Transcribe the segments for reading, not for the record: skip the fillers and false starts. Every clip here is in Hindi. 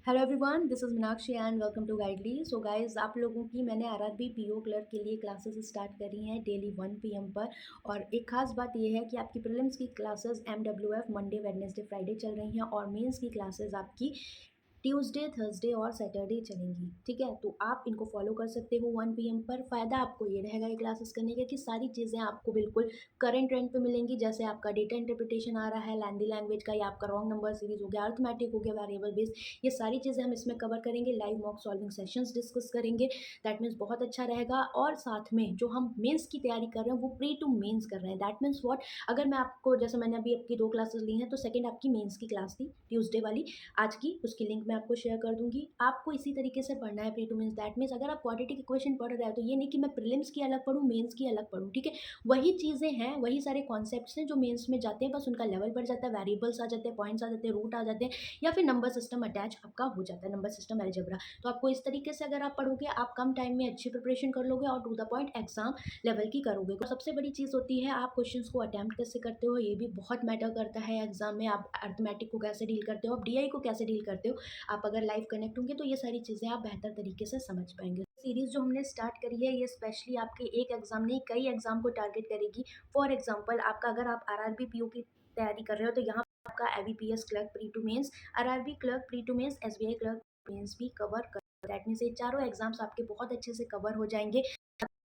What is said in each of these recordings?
Hello everyone, this is Meenakshi and welcome to Guidely. So guys, आप लोगों की मैंने आरआरबी पीओ क्लर्क के लिए क्लासेस स्टार्ट करी हैं डेली 1 पीएम पर। और एक खास बात ये है कि आपकी प्रीलिम्स की क्लासेस एमडब्ल्यूएफ मंडे वेडनेसडे फ्राइडे चल रही हैं और मेंस की क्लासेस आपकी ट्यूसडे थर्सडे और सैटरडे चलेंगी। ठीक है, तो आप इनको फॉलो कर सकते हो 1 पीएम पर। फ़ायदा आपको ये रहेगा ये क्लासेस करने का कि सारी चीज़ें आपको बिल्कुल करंट ट्रेंड पे मिलेंगी। जैसे आपका डेटा इंटरप्रिटेशन आ रहा है लैंडी लैंग्वेज का, या आपका रॉन्ग नंबर सीरीज हो गया, अर्थमेटिक हो गया, वेरिएबल बेस, ये सारी चीज़ें हम इसमें कवर करेंगे। Live mock solving sessions discuss करेंगे। दैट मीन्स बहुत अच्छा रहेगा। और साथ में जो हम मेंस की तैयारी कर रहे हैं वो प्री टू मेंस कर रहे हैं। दैट मीन्स व्हाट, अगर मैं आपको, जैसे मैंने अभी आपकी 2 क्लासेस ली हैं, तो सेकंड आपकी मेंस की क्लास थी ट्यूसडे वाली आज की, उसकी लिंक मैं आपको शेयर कर दूँगी। आपको इसी तरीके से पढ़ना है pre to mains. That means अगर आप क्वाड्रेटिक इक्वेशन पढ़ रहे हो तो ये नहीं कि मैं प्रीलिम्स की अलग पढूँ, मेंस की अलग पढूँ, ठीक है? वही चीज़ें हैं, वही सारे कॉन्सेप्ट्स हैं जो मेंस में जाते हैं, बस उनका लेवल बढ़ जाता है, वेरिएबल्स आ जाते हैं, पॉइंट्स आ जाते हैं, रूट आ जाते हैं, या फिर नंबर सिस्टम अटैच आपका हो जाता है, नंबर सिस्टम अलजेब्रा। तो आपको इस तरीके से अगर आप पढ़ोगे, आप कम टाइम में अच्छी प्रिपरेशन कर लोगे और to the point exam level की करोगे। तो सबसे बड़ी चीज़ होती है आप क्वेश्चंस को अटेम्प्ट कैसे करते हो, ये भी बहुत मैटर करता है एग्जाम में। आप अर्थमेटिक को कैसे डील करते हो, आप डीआई को कैसे डील करते हो, आप अगर लाइव कनेक्ट होंगे तो ये सारी चीज़ें आप बेहतर तरीके से समझ पाएंगे। सीरीज जो हमने स्टार्ट करी है ये स्पेशली आपके एक एग्जाम नहीं, कई एग्जाम को टारगेट करेगी। फॉर एग्जाम्पल, आपका अगर आप आरआरबी पीओ की तैयारी कर रहे हो तो यहाँ आपका IBPS clerk pre to mains, RRB clerk pre to mains, SBI clerk mains भी कवर कर। दैट मीन्स ये चारों एग्जाम्स आपके बहुत अच्छे से कवर हो जाएंगे।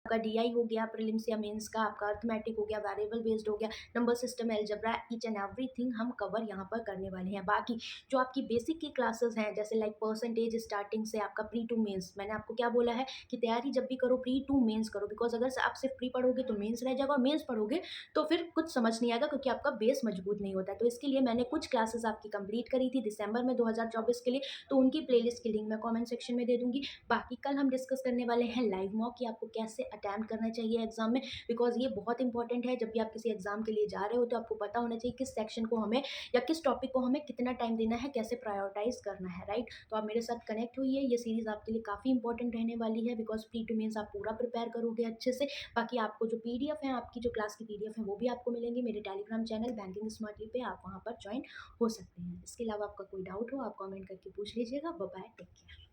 आपका डीआई हो गया प्रीलिम्स या मेंस का, आपका अर्थमेटिक हो गया, वेरिएबल बेस्ड हो गया, number system, algebra, each and everything हम कवर यहाँ पर करने वाले हैं। बाकी जो आपकी बेसिक की क्लासेस हैं, जैसे लाइक परसेंटेज स्टार्टिंग से आपका प्री टू मेंस, मैंने आपको क्या बोला है कि तैयारी जब भी करो प्री टू मेंस करो। बिकॉज अगर आप सिर्फ प्री पढ़ोगे तो मेंस रह जाएगा, और मेंस पढ़ोगे तो फिर कुछ समझ नहीं आएगा क्योंकि आपका बेस मजबूत नहीं होता है। तो इसके लिए मैंने कुछ क्लासेस आपकी कंप्लीट करी थी दिसंबर में 2024 के लिए, तो उनकी प्लेलिस्ट की लिंक मैं कमेंट सेक्शन में दे दूंगी। बाकी कल हम डिस्कस करने वाले हैं लाइव मॉक कि आपको कैसे अटेम्प्ट करना चाहिए एग्जाम में। बिकॉज ये बहुत इंपॉर्टेंट है, जब भी आप किसी एग्जाम के लिए जा रहे हो तो आपको पता होना चाहिए किस सेक्शन को हमें या किस टॉपिक को हमें कितना टाइम देना है, कैसे प्रायोरिटाइज करना है, राइट? तो आप मेरे साथ कनेक्ट हुई है, ये सीरीज आपके लिए काफ़ी इंपॉर्टेंट रहने वाली है। बिकॉज प्री टू मेंस आप पूरा प्रिपेयर करोगे अच्छे से। बाकी आपको जो पीडीएफ है, आपकी जो क्लास की पीडीएफ है, वो भी आपको मिलेंगी मेरे टेलीग्राम चैनल बैंकिंग स्मार्टली पे, आप वहाँ पर ज्वाइन हो सकते हैं। इसके अलावा आपका कोई डाउट हो आप कमेंट करके पूछ लीजिएगा। Bye bye, take care.